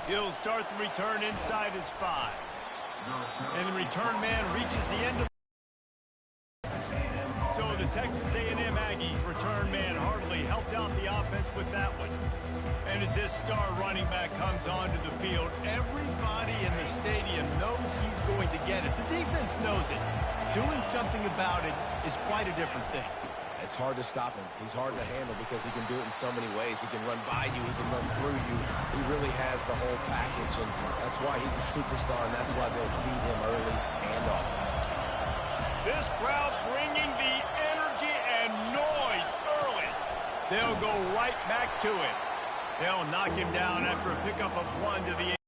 He'll start the return inside his 5. And the return man reaches the end of. So the Texas A&M Aggies return man hardly helped out the offense with that one. And as this star running back comes onto the field, everybody in the stadium knows he's going to get it. The defense knows it. Doing something about it is quite a different thing. It's hard to stop him. He's hard to handle because he can do it in so many ways. He can run by you. He can run through you. He really has the whole package, and that's why he's a superstar, and that's why they'll feed him early and often. This crowd bringing the energy and noise early. They'll go right back to it. They'll knock him down after a pickup of 1 to the 8.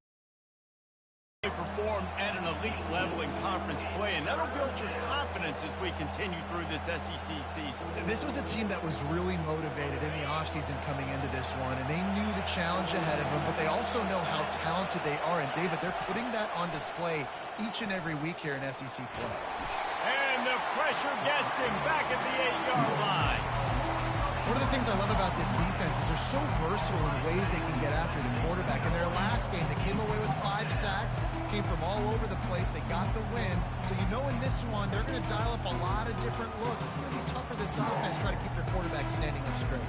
They performed at an elite level in conference play, and that'll build your confidence as we continue through this SEC season. This was a team that was really motivated in the offseason coming into this one, and they knew the challenge ahead of them, but they also know how talented they are. And, David, they're putting that on display each and every week here in SEC play. And the pressure gets him back at the 8-yard line. One of the things I love about this defense is they're so versatile in ways they can get after the quarterback. In their last game, they came away with 5 sacks, came from all over the place. They got the win. So you know in this one, they're going to dial up a lot of different looks. It's going to be tough for this offense to try to keep their quarterback standing up straight.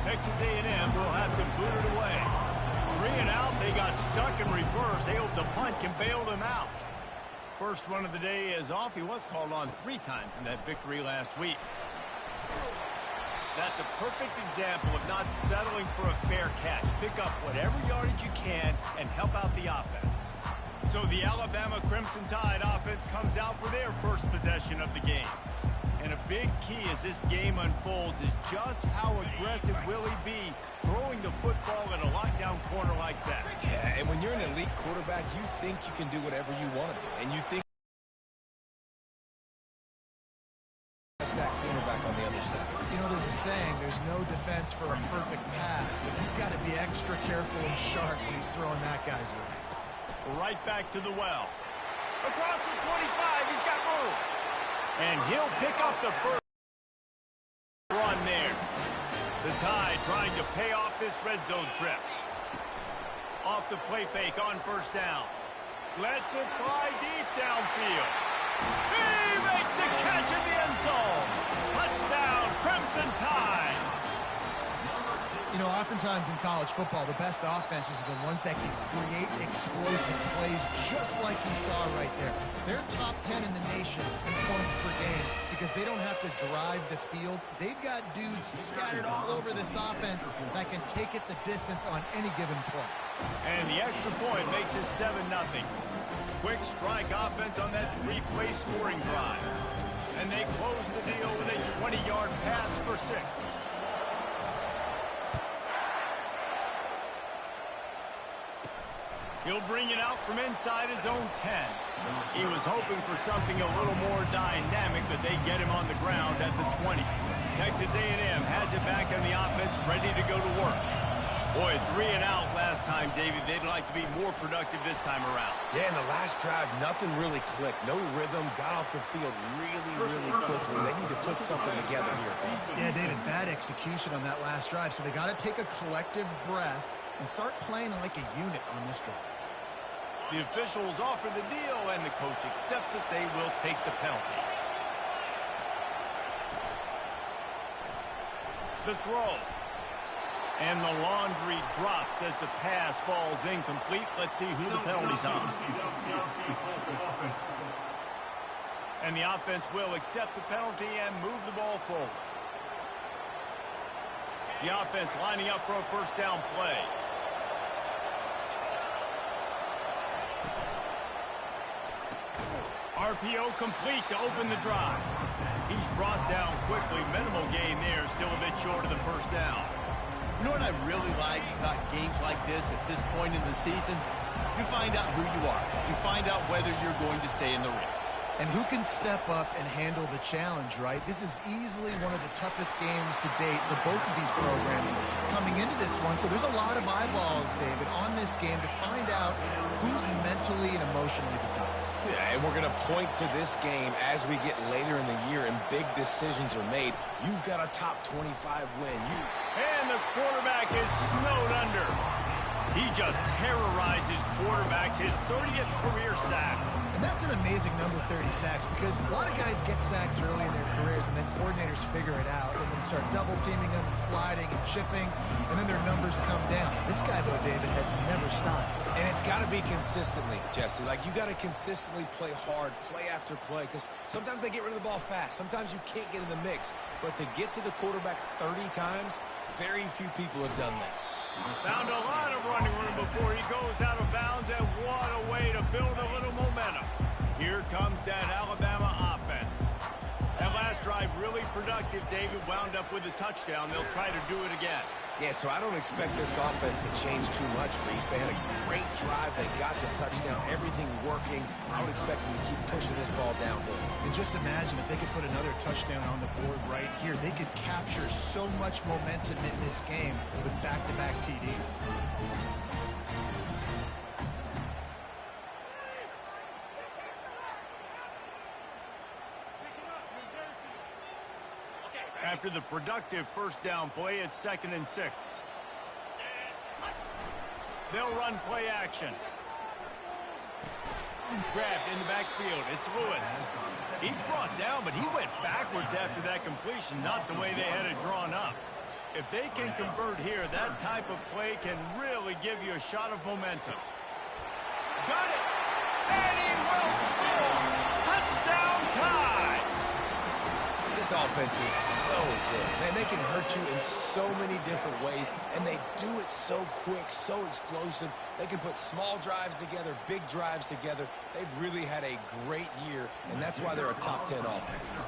Texas A&M will have to boot it away. 3 and out, they got stuck in reverse. They hope the punt can bail them out. First one of the day is off. He was called on 3 times in that victory last week. That's a perfect example of not settling for a fair catch. Pick up whatever yardage you can and help out the offense. So the Alabama Crimson Tide offense comes out for their first possession of the game. And a big key as this game unfolds is just how aggressive will he be throwing the football at a lockdown corner like that. Yeah, and when you're an elite quarterback, you think you can do whatever you want to do. And you think that's that cornerback on the other side. You know, there's a saying, there's no defense for a perfect pass, but he's got to be extra careful and sharp when he's throwing that guy's way. Right back to the well. Across the 25, he's got room. And he'll pick up the first run there. The Tide trying to pay off this red zone trip. Off the play fake on first down. Lets it fly deep downfield. He makes the catch in the end zone. Touchdown, Crimson Tide. You know, oftentimes in college football, the best offenses are the ones that can create explosive plays just like you saw right there. They're top 10 in the nation in points per game because they don't have to drive the field. They've got dudes scattered all over this offense that can take it the distance on any given play. And the extra point makes it 7-0. Quick strike offense on that 3-play scoring drive. And they close the deal with a 20-yard pass for 6. He'll bring it out from inside his own 10. He was hoping for something a little more dynamic, but they get him on the ground at the 20. Texas A&M has it back on the offense, ready to go to work. Boy, 3 and out last time, David. They'd like to be more productive this time around. Yeah, in the last drive, nothing really clicked. No rhythm, got off the field really quickly. They need to put something together here, Paul. Yeah, David, bad execution on that last drive, so they got to take a collective breath and start playing like a unit on this drive. The officials offer the deal, and the coach accepts it. They will take the penalty. The throw. And the laundry drops as the pass falls incomplete. Let's see who the penalty's on. And the offense will accept the penalty and move the ball forward. The offense lining up for a first down play. RPO complete to open the drive. He's brought down quickly. Minimal gain there, still a bit short of the first down. You know what I really like about games like this at this point in the season? You find out who you are. You find out whether you're going to stay in the race. And who can step up and handle the challenge, right? This is easily one of the toughest games to date for both of these programs coming into this one. So there's a lot of eyeballs, David, on this game to find out who's mentally and emotionally the toughest. Yeah, and we're going to point to this game as we get later in the year and big decisions are made. You've got a top 25 win. And the quarterback is snowed under. He just terrorizes quarterbacks, his 30th career sack. And that's an amazing number, 30 sacks, because a lot of guys get sacks early in their careers, and then coordinators figure it out and then start double-teaming them and sliding and chipping, and then their numbers come down. This guy, though, David, has never stopped. And it's got to be consistently, Jesse. Like, you got to consistently play hard, play after play, because sometimes they get rid of the ball fast. Sometimes you can't get in the mix. But to get to the quarterback 30 times, very few people have done that. Found a lot of running room before he goes out of bounds, and what a way to build a little momentum. Here comes that Alabama offense. That last drive really productive. David wound up with a touchdown. They'll try to do it again. Yeah, so I don't expect this offense to change too much, Reese. They had a great drive. They got the touchdown. Everything working. I would expect them to keep pushing this ball downhill. And just imagine if they could put another touchdown on the board right here. They could capture so much momentum in this game with back-to-back TDs. After the productive first down play, it's 2nd and 6. They'll run play action. Grabbed in the backfield. It's Lewis. He's brought down, but he went backwards after that completion, not the way they had it drawn up. If they can convert here, that type of play can really give you a shot of momentum. Got it! And he will score! Touchdown tie! This offense is so good. Man, they can hurt you in so many different ways, and they do it so quick, so explosive. They can put small drives together, big drives together. They've really had a great year, and that's why they're a top 10 offense.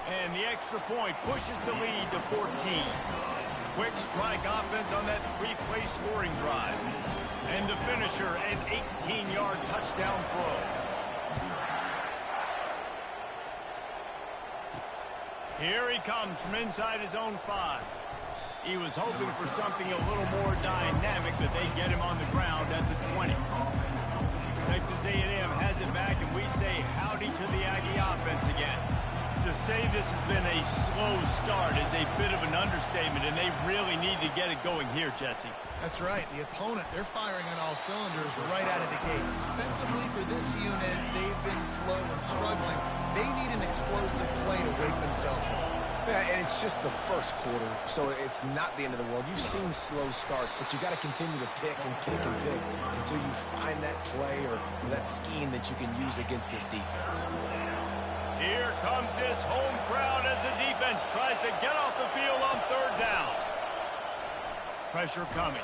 And the extra point pushes the lead to 14. Quick strike offense on that 3-play scoring drive. And the finisher, an 18-yard touchdown throw. Here he comes from inside his own 5. He was hoping for something a little more dynamic, but they get him on the ground at the 20. Texas A&M has it back, and we say howdy to the Aggie offense again. To say this has been a slow start is a bit of an understatement, and they really need to get it going here, Jesse. That's right. The opponent, they're firing on all cylinders right out of the gate. Offensively for this unit, they've been slow and struggling. They need an explosive play to wake themselves up. Yeah, and it's just the first quarter, so it's not the end of the world. You've seen slow starts, but you got to continue to pick and pick and pick until you find that play or that scheme that you can use against this defense. Here comes this home crowd as the defense tries to get off the field on 3rd down. Pressure coming.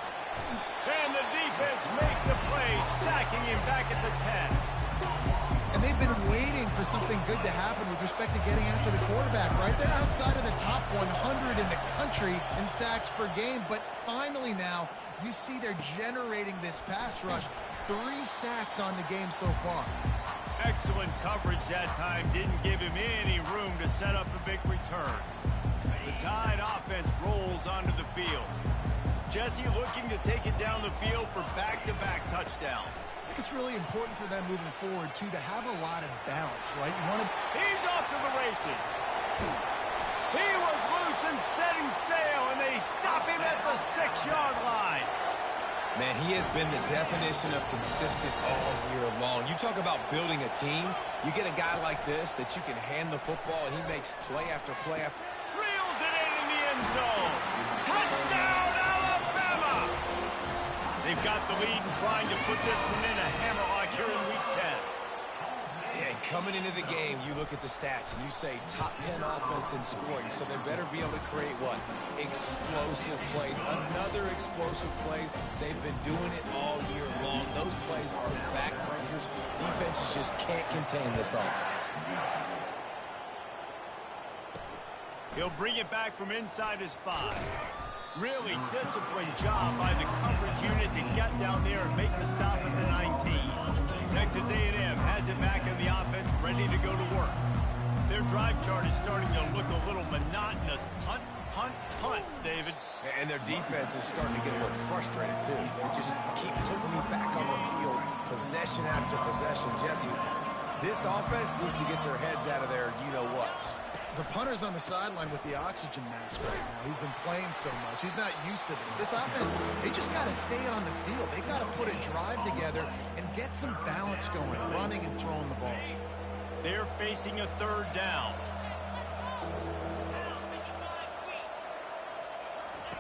And the defense makes a play, sacking him back at the 10. And they've been waiting for something good to happen with respect to getting after the quarterback, right? They're outside of the top 100 in the country in sacks per game, but finally now you see they're generating this pass rush. 3 sacks on the game so far. Excellent coverage that time. Didn't give him any room to set up a big return. The Tide offense rolls onto the field. Jesse looking to take it down the field for back-to-back touchdowns. I think it's really important for them moving forward, too, to have a lot of balance, right? You want to... He's off to the races. He was loose and setting sail, and they stop him at the 6-yard line. Man, he has been the definition of consistent all year long. You talk about building a team, you get a guy like this that you can hand the football, and he makes play after play after... Reels it in the end zone. Touchdown, Alabama! They've got the lead and trying to put this one in a hammerlock here in Week 10. Yeah, and coming into the game, you look at the stats and you say top 10 offense in scoring, so they better be able to create what? Explosive plays. Another explosive plays. They've been doing it all year long. Those plays are backbreakers. Defenses just can't contain this offense. He'll bring it back from inside his 5. Really disciplined job by the coverage unit to get down there and make the stop at the 19. Texas A&M has it back in the offense, ready to go to work. Their drive chart is starting to look a little monotonous. Punt, punt, punt, David. And their defense is starting to get a little frustrated, too. They just keep putting me back on the field, possession after possession. Jesse, this offense needs to get their heads out of their you-know-whats. The punter's on the sideline with the oxygen mask right now. He's been playing so much. He's not used to this. This offense, they just got to stay on the field. They've got to put a drive together and get some balance going, running and throwing the ball. They're facing a third down.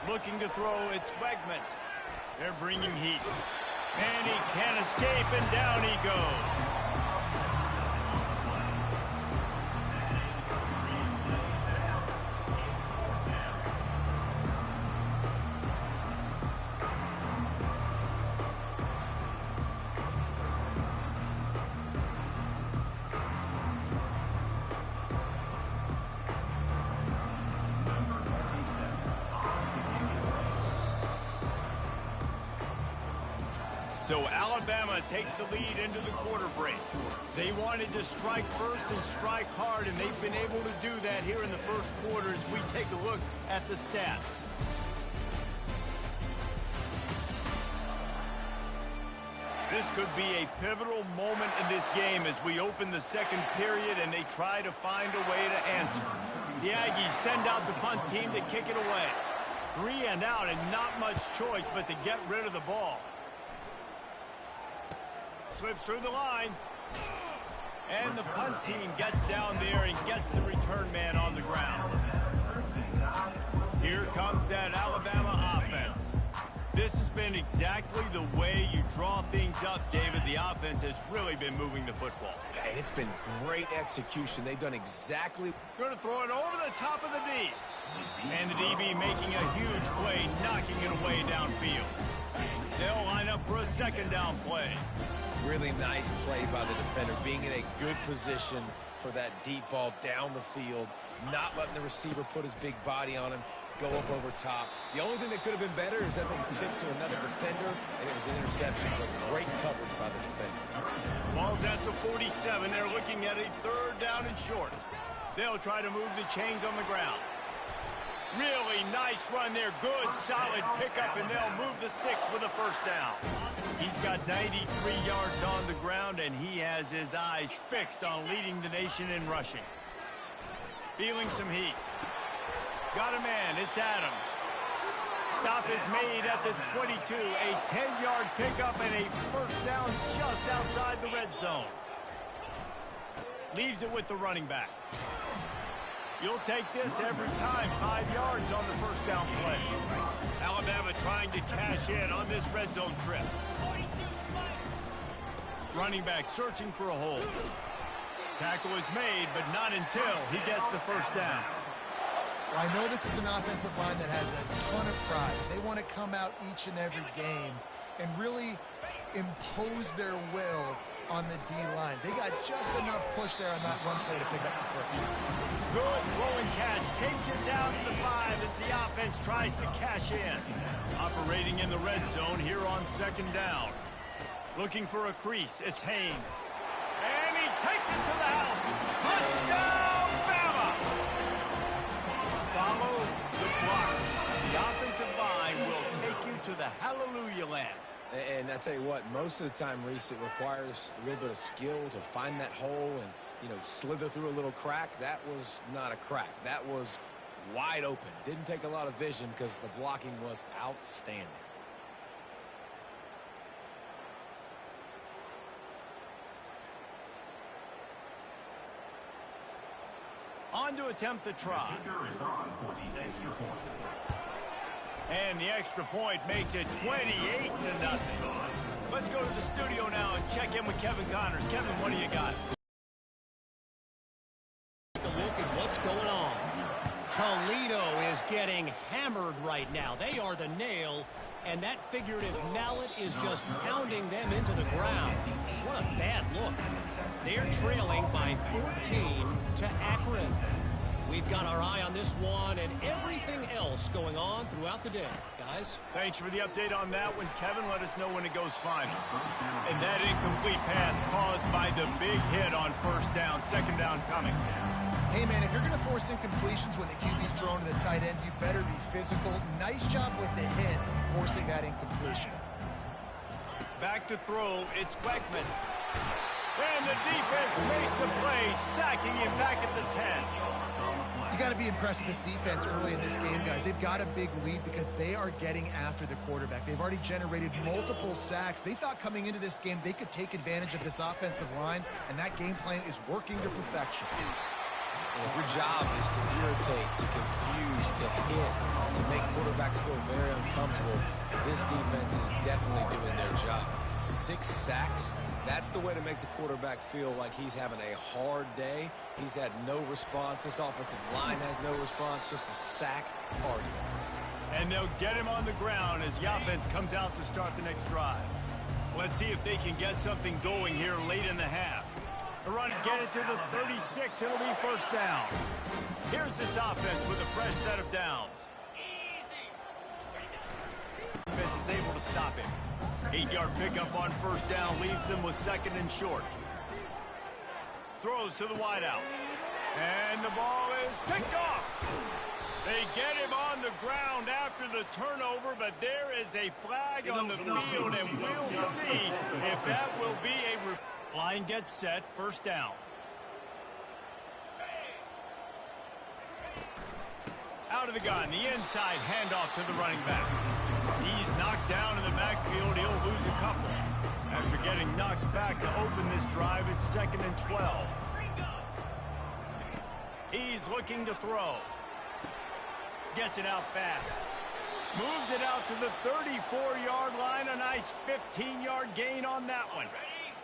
Looking to throw, it's Wegman. They're bringing heat. And he can't escape, and down he goes. So Alabama takes the lead into the quarter break. They wanted to strike first and strike hard, and they've been able to do that here in the first quarter as we take a look at the stats. This could be a pivotal moment in this game as we open the second period and they try to find a way to answer. The Aggies send out the punt team to kick it away. 3 and out and not much choice but to get rid of the ball. Slips through the line. And the punt team gets down there and gets the return man on the ground. Here comes that Alabama offense. This has been exactly the way you draw things up, David. The offense has really been moving the football. And it's been great execution. They've done exactly. Going to throw it over the top of the D. And the DB making a huge play, knocking it away downfield. They'll line up for a second down play. Really nice play by the defender, being in a good position for that deep ball down the field, not letting the receiver put his big body on him, go up over top. The only thing that could have been better is that thing tipped to another defender, and it was an interception, but great coverage by the defender. Ball's at the 47. They're looking at a third down and short. They'll try to move the chains on the ground. Really nice run there. Good, solid pickup, and they'll move the sticks with a first down. He's got 93 yards on the ground, and he has his eyes fixed on leading the nation in rushing. Feeling some heat. Got a man. It's Adams. Stop is made at the 22. A 10-yard pickup and a first down just outside the red zone. Leaves it with the running back. You'll take this every time. 5 yards on the first down play. Alabama trying to cash in on this red zone trip. Running back searching for a hole. Tackle is made, but not until he gets the first down. Well, I know this is an offensive line that has a ton of pride. They want to come out each and every game and really impose their will on the D-line. They got just enough push there on that run play to pick up the first. Good throwing catch. Takes it down to the 5 as the offense tries to cash in. Operating in the red zone here on second down. Looking for a crease. It's Haynes. And he takes it to the house. Touchdown, Bama! Follow the block. The offensive line will take you to the hallelujah land. And I tell you what, most of the time, Reese, it requires a little bit of skill to find that hole and, slither through a little crack. That was not a crack. That was wide open. Didn't take a lot of vision because the blocking was outstanding. On to attempt the try. And the extra point makes it 28-0. Let's go to the studio now and check in with Kevin Connors. Kevin, what do you got? Take a look at what's going on. Toledo is getting hammered right now. They are the nail, and that figurative mallet is just pounding them into the ground. What a bad look. They're trailing by 14 to Akron. We've got our eye on this one and everything else going on throughout the day, guys. Thanks for the update on that one, Kevin. Let us know when it goes final. And that incomplete pass caused by the big hit on first down. Second down coming. Hey, man, if you're going to force incompletions when the QB's thrown to the tight end, you better be physical. Nice job with the hit, forcing that incompletion. Back to throw, it's Weckman. And the defense makes a play, sacking him back at the 10. You got to be impressed with this defense early in this game, guys. They've got a big lead because they are getting after the quarterback. They've already generated multiple sacks. They thought coming into this game they could take advantage of this offensive line, and that game plan is working to perfection. And if your job is to irritate, to confuse, to hit, to make quarterbacks feel very uncomfortable, this defense is definitely doing their job. 6 sacks. That's the way to make the quarterback feel like he's having a hard day. He's had no response. This offensive line has no response, just a sack party. And they'll get him on the ground as the offense comes out to start the next drive. Let's see if they can get something going here late in the half. The run, get it to the 36. It'll be first down. Here's this offense with a fresh set of downs. Defense is able to stop him. 8-yard pickup on first down leaves him with second and short. Throws to the wideout. And the ball is picked off. They get him on the ground after the turnover, but there is a flag on the field, and we'll see if that will be a... Line gets set, first down. Out of the gun, the inside handoff to the running back. He's knocked down in the backfield. He'll lose a couple. After getting knocked back to open this drive, it's 2nd and 12. He's looking to throw. Gets it out fast. Moves it out to the 34-yard line. A nice 15-yard gain on that one.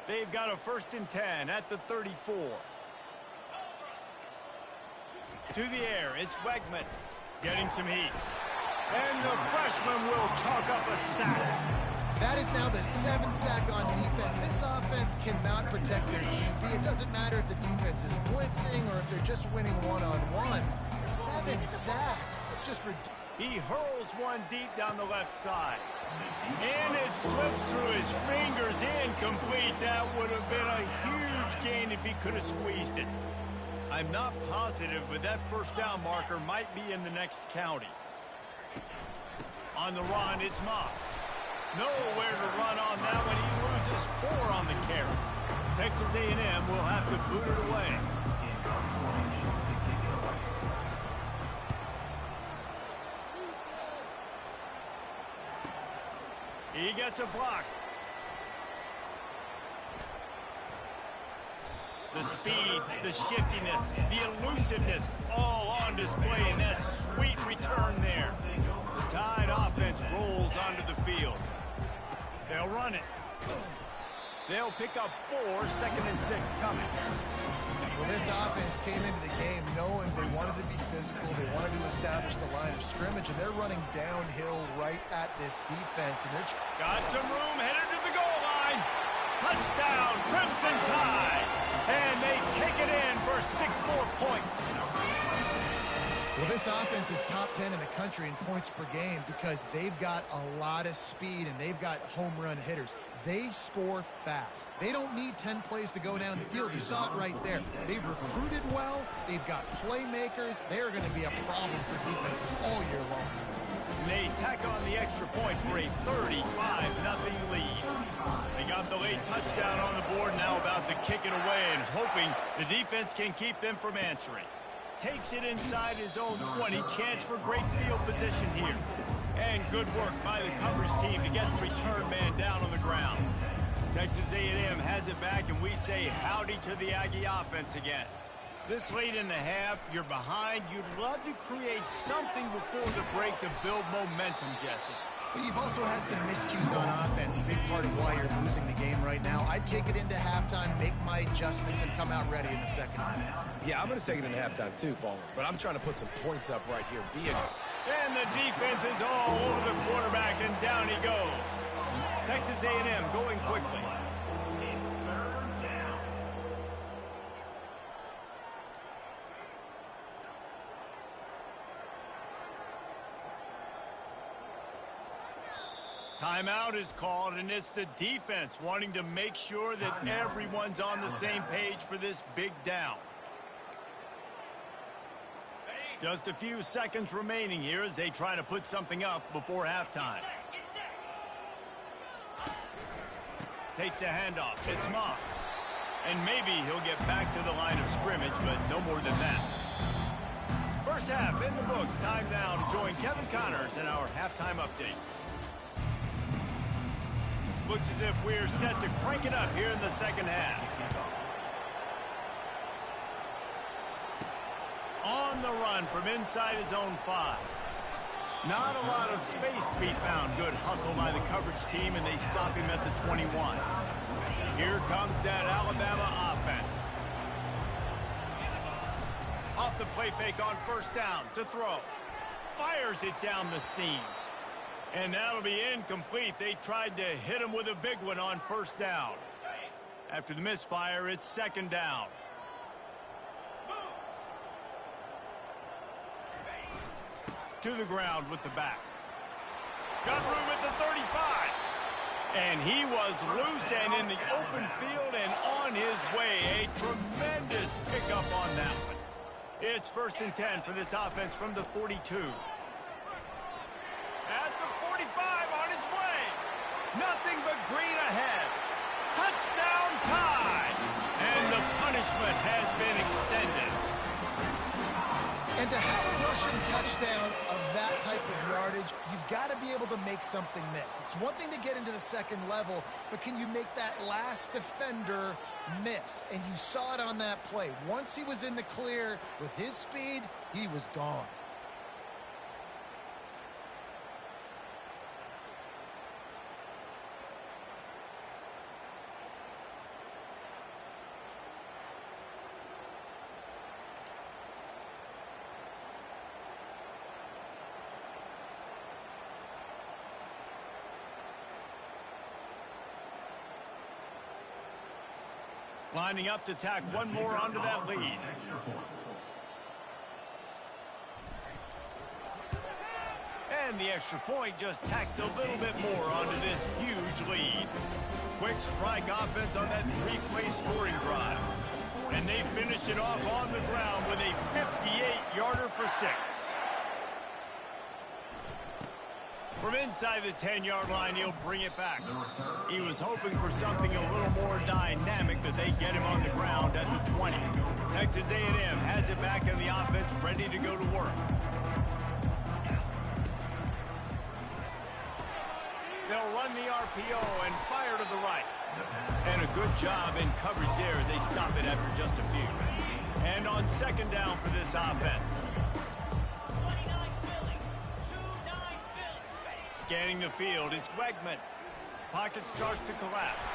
They've got a 1st and 10 at the 34. To the air, it's Weckman getting some heat. And the freshman will chalk up a sack. That is now the 7th sack on defense. This offense cannot protect their QB. It doesn't matter if the defense is blitzing or if they're just winning one-on-one. 7 sacks. That's just ridiculous. He hurls one deep down the left side. And it slips through his fingers, incomplete. That would have been a huge gain if he could have squeezed it. I'm not positive, but that first down marker might be in the next county. On the run, it's Moss. Nowhere to run on that one. He loses 4 on the carry. Texas A&M will have to boot it away. He gets a block. The speed, the shiftiness, the elusiveness, all on display in that sweet return there. The Tide offense rolls onto the field. They'll run it. They'll pick up 4, 2nd and 6 coming. Well, this offense came into the game knowing they wanted to be physical, they wanted to establish the line of scrimmage, and they're running downhill right at this defense. And they're got some room, headed to the goal line. Touchdown, Crimson Tide. And they take it in for 6 more points. Well, this offense is top 10 in the country in points per game because they've got a lot of speed and they've got home run hitters. They score fast. They don't need 10 plays to go down the field. You saw it right there. They've recruited well. They've got playmakers. They're going to be a problem for defenses all year long. They tack on the extra point for a 35-0 lead. They got the late touchdown on the board, now about to kick it away and hoping the defense can keep them from answering. Takes it inside his own 20. Chance for great field position here. And good work by the coverage team to get the return man down on the ground. Texas A&M has it back, and we say howdy to the Aggie offense again. This late in the half, you're behind. You'd love to create something before the break to build momentum, Jesse. But you've also had some miscues on offense, a big part of why you're losing the game right now. I'd take it into halftime, make my adjustments, and come out ready in the second half. Yeah, I'm going to take it into halftime too, Paul. But I'm trying to put some points up right here. And the defense is all over the quarterback, and down he goes. Texas A&M going quickly. Timeout is called, and it's the defense wanting to make sure that everyone's on the same page for this big down. Just a few seconds remaining here as they try to put something up before halftime. Takes the handoff. It's Moss. And maybe he'll get back to the line of scrimmage, but no more than that. First half in the books. Time now to join Kevin Connors in our halftime update. Looks as if we're set to crank it up here in the second half. On the run from inside his own 5. Not a lot of space to be found. Good hustle by the coverage team, and they stop him at the 21. Here comes that Alabama offense. Off the play fake on first down to throw. Fires it down the seam. And that'll be incomplete. They tried to hit him with a big one on first down. After the misfire, it's second down. To the ground with the back. Got room at the 35. And he was loose and in the open field and on his way. A tremendous pickup on that one. It's 1st and 10 for this offense from the 42. At the 45 on his way. Nothing but green ahead. Touchdown tie. And the punishment has been extended. And to have a rushing touchdown of that type of yardage, you've got to be able to make something miss. It's one thing to get into the second level, but can you make that last defender miss? And you saw it on that play. Once he was in the clear with his speed, he was gone. Lining up to tack one more onto that lead. And the extra point just tacks a little bit more onto this huge lead. Quick strike offense on that 3-play scoring drive. And they finished it off on the ground with a 58-yarder for 6. From inside the 10-yard line, he'll bring it back. He was hoping for something a little more dynamic, but they get him on the ground at the 20. Texas A&M has it back in the offense, ready to go to work. They'll run the RPO and fire to the right. And a good job in coverage there as they stop it after just a few. And on second down for this offense. Scanning the field, it's Wegman. Pocket starts to collapse.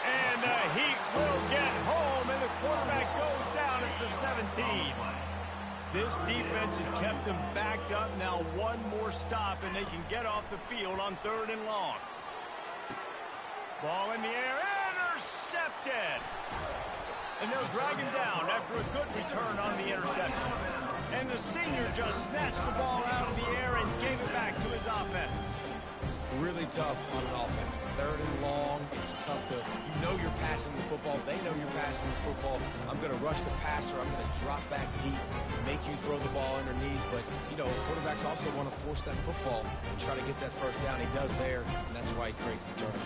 And the Heat will get home, and the quarterback goes down at the 17. This defense has kept them backed up. Now one more stop, and they can get off the field on 3rd and long. Ball in the air, intercepted. And they'll drag him down after a good return on the interception. And the senior just snatched the ball out of the air and gave it back to his offense. Really tough on an offense. 3rd and long. It's tough to, you know you're passing the football. They know you're passing the football. I'm going to rush the passer. I'm going to drop back deep, make you throw the ball underneath. But, you know, quarterbacks also want to force that football and try to get that first down. He does there, and that's why he creates the turnover.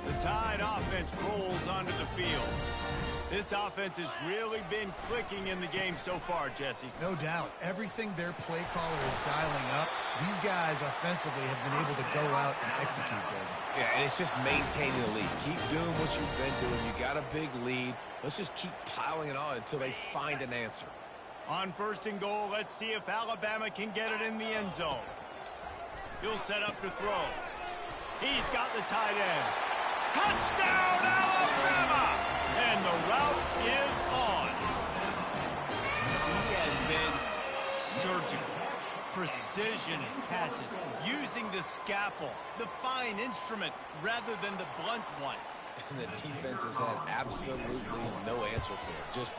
The Tide offense rolls onto the field. This offense has really been clicking in the game so far, Jesse. No doubt. Everything their play caller is dialing up, these guys offensively have been able to go out and execute, David. Yeah, and it's just maintaining the lead. Keep doing what you've been doing. You got a big lead. Let's just keep piling it on until they find an answer. On 1st and goal, let's see if Alabama can get it in the end zone. He'll set up to throw. He's got the tight end. Touchdown, Alabama! And the route is on. He has been surgical. Precision passes, using the scalpel, the fine instrument, rather than the blunt one. And the defense has had absolutely no answer for it. Just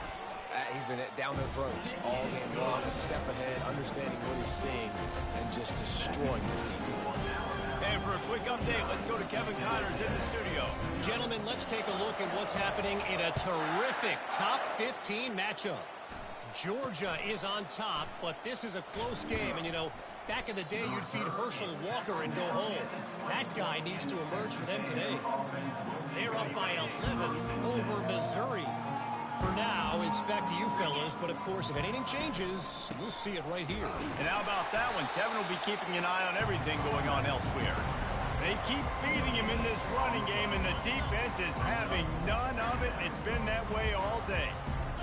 He's been down their throats all game long, a step ahead, understanding what he's seeing, and just destroying this defense. And for a quick update, let's go to Kevin Connors in the studio. Gentlemen, let's take a look at what's happening in a terrific top 15 matchup. Georgia is on top, but this is a close game. And, you know, back in the day, you'd feed Herschel Walker and go home. That guy needs to emerge for them today. They're up by 11 over Missouri. For now, it's back to you fellas, but of course, if anything changes, we'll see it right here. And how about that one? Kevin will be keeping an eye on everything going on elsewhere. They keep feeding him in this running game, and the defense is having none of it. It's been that way all day.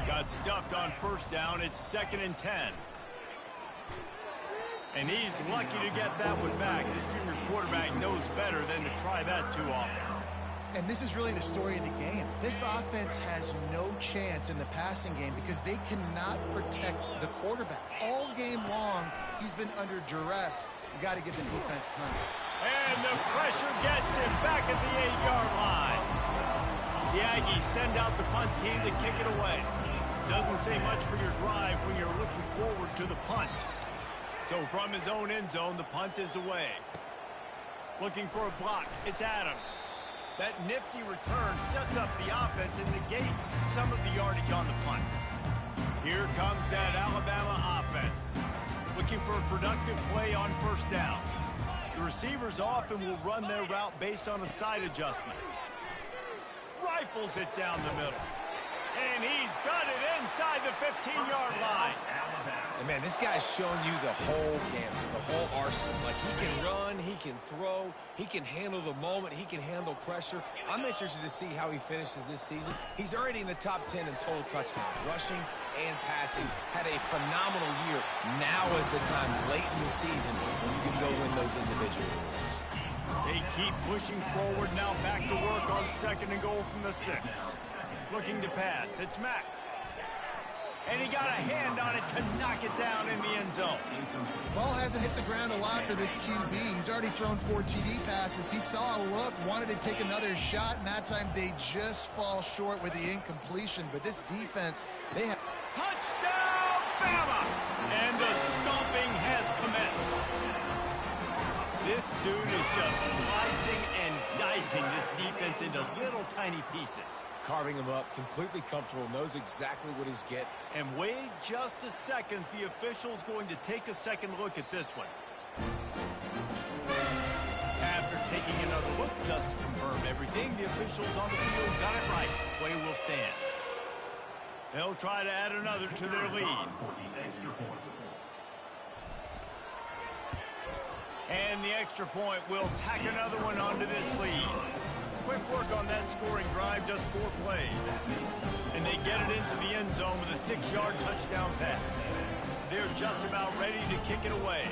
Got stuffed on first down. It's 2nd and 10. And he's lucky to get that one back. This junior quarterback knows better than to try that too often. And this is really the story of the game. This offense has no chance in the passing game because they cannot protect the quarterback. All game long, he's been under duress. You got to give the defense time. And the pressure gets him back at the 8-yard line. The Aggies send out the punt team to kick it away. Doesn't say much for your drive when you're looking forward to the punt. So from his own end zone, the punt is away. Looking for a block, it's Adams. That nifty return sets up the offense and negates some of the yardage on the punt. Here comes that Alabama offense. Looking for a productive play on first down. The receivers often will run their route based on a side adjustment. Rifles it down the middle. And he's got it inside the 15-yard line. And man, this guy's showing you the whole gamut, the whole arsenal. Like, he can run, he can throw, he can handle the moment, he can handle pressure. I'm interested to see how he finishes this season. He's already in the top 10 in total touchdowns, rushing and passing. Had a phenomenal year. Now is the time, late in the season, when you can go win those individual awards. They keep pushing forward, now back to work on 2nd and goal from the 6. Looking to pass, it's Mack. And he got a hand on it to knock it down in the end zone. Ball hasn't hit the ground a lot for this QB. He's already thrown 4 TD passes. He saw a look, wanted to take another shot, and that time they just fall short with the incompletion. But this defense, they have... Touchdown, Bama! And the stomping has commenced. This dude is just slicing and dicing this defense into little tiny pieces. Carving him up, completely comfortable, knows exactly what he's getting. And wait just a second, the official's going to take a second look at this one. After taking another look just to confirm everything, the officials on the field got it right. Play will stand. They'll try to add another to their lead. And the extra point will tack another one onto this lead. Quick work on that scoring drive, just 4 plays. And they get it into the end zone with a 6-yard touchdown pass. They're just about ready to kick it away.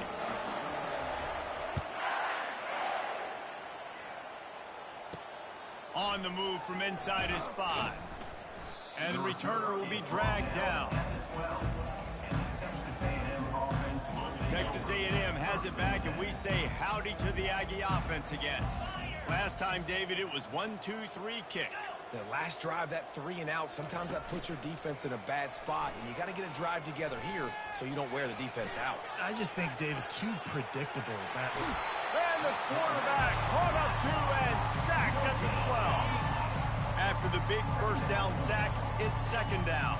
On the move from inside his 5. And the returner will be dragged down. Texas A&M has it back, and we say howdy to the Aggie offense again. Last time, David, it was 1-2-3 kick. The last drive, that 3 and out, sometimes that puts your defense in a bad spot, and you got to get a drive together here so you don't wear the defense out. I just think, David, too predictable. And the quarterback caught up to and sacked at the 12. After the big first down sack, it's 2nd down.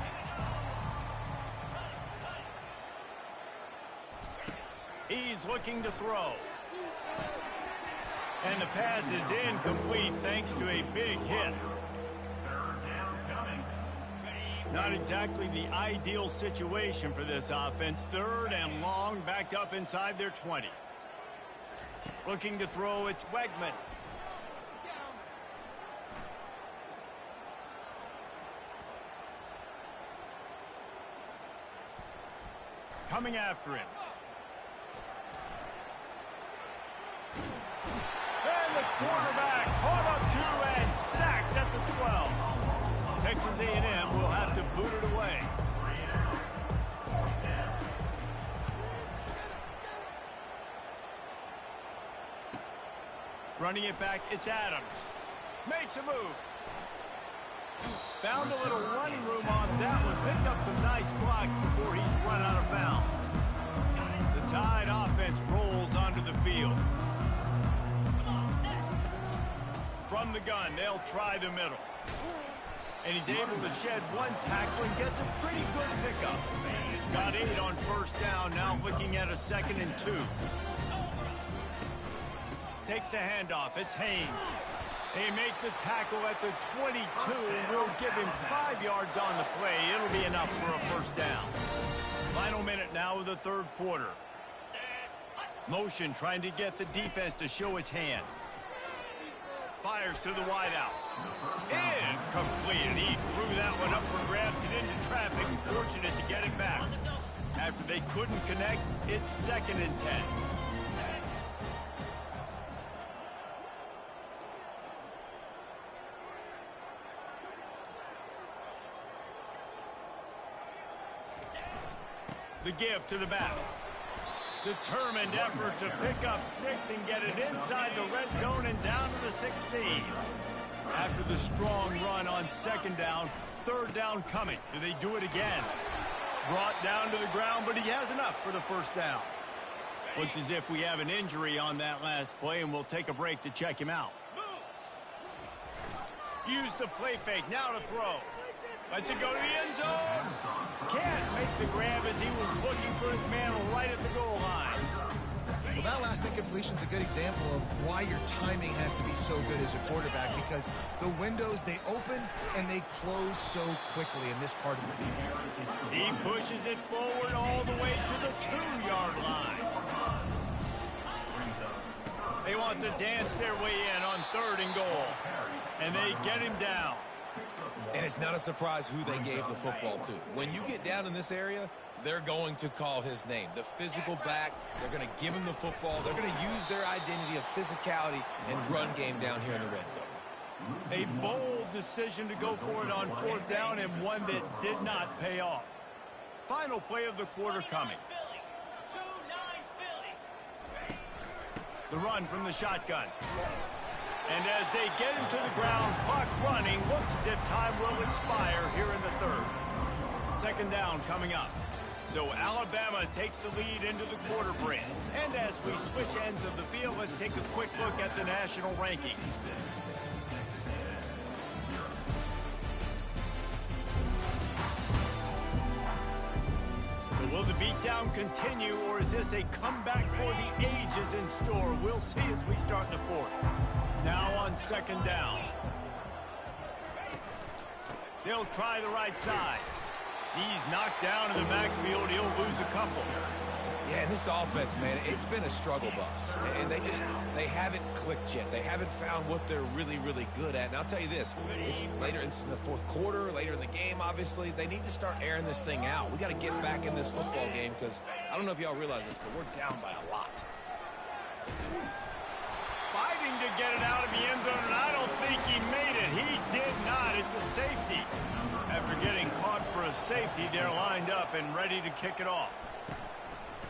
He's looking to throw. And the pass is incomplete thanks to a big hit. Not exactly the ideal situation for this offense. 3rd and long, backed up inside their 20. Looking to throw, it's Wegman. Coming after him. And the quarterback caught up to and sacked at the 12. Texas A&M will have to boot it away. Running it back, it's Adams. Makes a move. Found a little running room on that one. Picked up some nice blocks before he's run out of bounds. The Tide offense rolls onto the field. From the gun, they'll try the middle. And he's able to shed one tackle and gets a pretty good pickup. Got 8 on first down, now looking at a 2nd and 2. Takes the handoff, it's Haynes. They make the tackle at the 22. We'll give him 5 yards on the play. It'll be enough for a first down. Final minute now of the third quarter. Motion trying to get the defense to show his hand. Fires to the wideout. Incomplete. And he threw that one up for grabs and into traffic. Fortunate to get it back. After they couldn't connect, it's 2nd and 10. The give to the back. Determined effort to pick up 6 and get it inside the red zone and down to the 16. After the strong run on 2nd down, 3rd down coming. Do they do it again? Brought down to the ground, but he has enough for the first down. Looks as if we have an injury on that last play, and we'll take a break to check him out. Use the play fake, now to throw. Lets it go to the end zone. Can't make the grab as he was looking for his man right at the goal line. Well, that last incompletion is a good example of why your timing has to be so good as a quarterback, because the windows, they open and they close so quickly in this part of the field. He pushes it forward all the way to the 2-yard line. They want to dance their way in on 3rd and goal. And they get him down. And it's not a surprise who they gave the football to. When you get down in this area, they're going to call his name. The physical back, they're going to give him the football. They're going to use their identity of physicality and run game down here in the red zone. A bold decision to go for it on 4th down, and one that did not pay off. Final play of the quarter coming. The run from the shotgun. And as they get him to the ground, clock running, looks as if time will expire here in the 3rd. 2nd down coming up. So Alabama takes the lead into the quarter break. And as we switch ends of the field, let's take a quick look at the national rankings. So will the beatdown continue, or is this a comeback for the ages in store? We'll see as we start the 4th. Now on 2nd down. They'll try the right side. He's knocked down in the backfield. He'll lose a couple. Yeah, and this offense, man, it's been a struggle bus. And they haven't clicked yet. They haven't found what they're really, really good at. And I'll tell you this, it's later in the 4th quarter, later in the game, obviously. They need to start airing this thing out. We got to get back in this football game because I don't know if y'all realize this, but we're down by a lot. Fighting to get it out of the end zone, and I don't think he made it. He did not. It's a safety. After getting caught for a safety, they're lined up and ready to kick it off.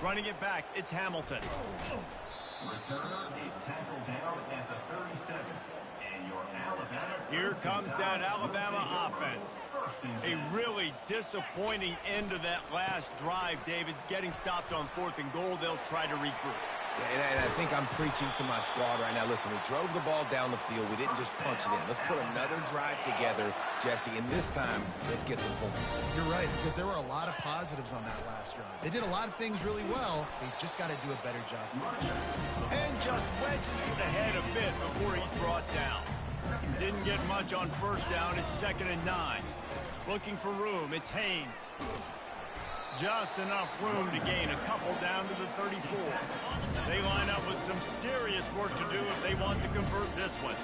Running it back, it's Hamilton. Returner is tackled down at the 37. And your Alabama. Here comes that Alabama offense. A really disappointing end to that last drive, David. Getting stopped on 4th and goal, they'll try to regroup. Yeah, and I think I'm preaching to my squad right now. Listen, we drove the ball down the field. We didn't just punch it in. Let's put another drive together, Jesse, and this time, let's get some points. You're right, because there were a lot of positives on that last drive. They did a lot of things really well. They just got to do a better job finishing. And just wedges it ahead a bit before he's brought down. Didn't get much on 1st down. It's 2nd and 9. Looking for room. It's Haynes. Just enough room to gain a couple down to the 34. They line up with some serious work to do if they want to convert this one.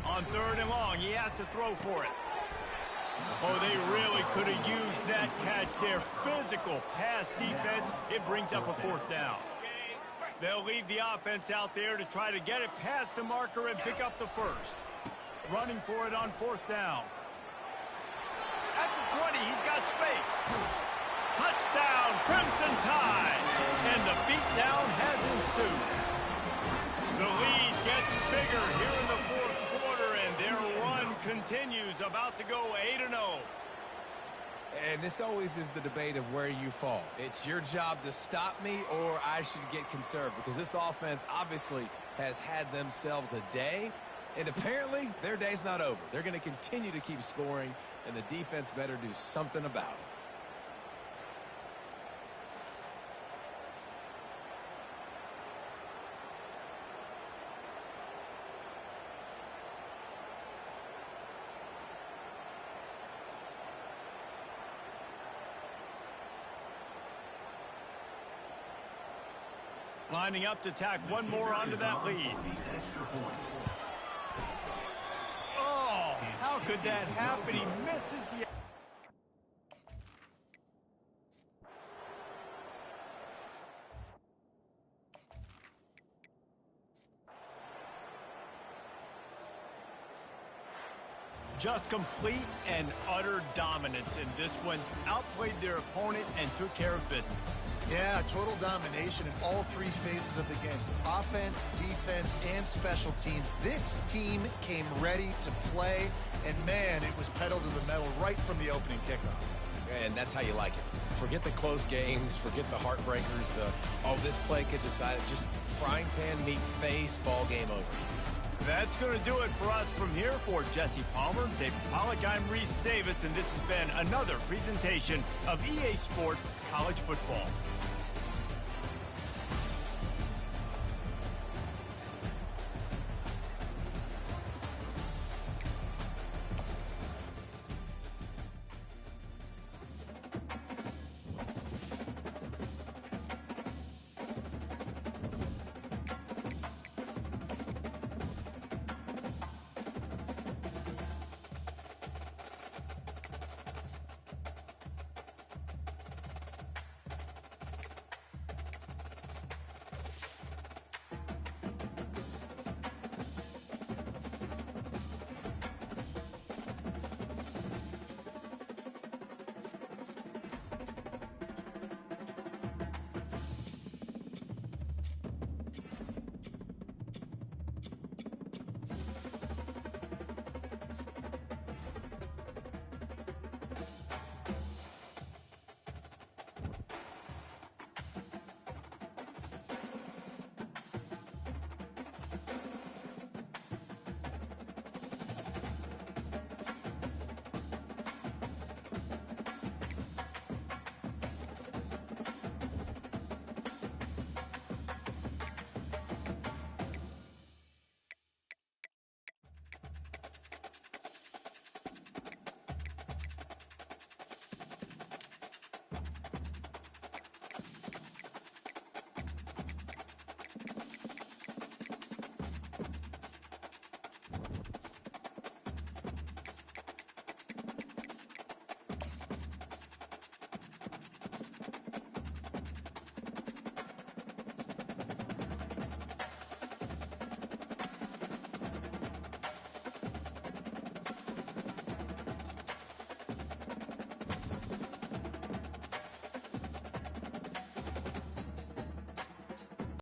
On 3rd and long, he has to throw for it. Oh, they really could have used that catch there. Physical pass defense. It brings up a 4th down. They'll leave the offense out there to try to get it past the marker and pick up the 1st. Running for it on 4th down. At the 20, he's got space. Touchdown, Crimson Tide. And the beatdown has ensued. The lead gets bigger here in the 4th quarter continues, about to go 8-0. And this always is the debate of where you fall. It's your job to stop me, or I should get conserved, because this offense obviously has had themselves a day, and apparently their day's not over. They're going to continue to keep scoring, and the defense better do something about it. Lining up to tack one more onto that lead. Oh, how could that happen? He misses the... Just complete and utter dominance in this one. Outplayed their opponent and took care of business. Yeah, total domination in all three phases of the game. Offense, defense, and special teams. This team came ready to play, and man, it was pedal to the metal right from the opening kickoff. And that's how you like it. Forget the close games, forget the heartbreakers, this play could decide it. Just frying pan, meat face, ball game over. That's going to do it for us from here. For Jesse Palmer, David Pollack, I'm Reese Davis, and this has been another presentation of EA Sports College Football.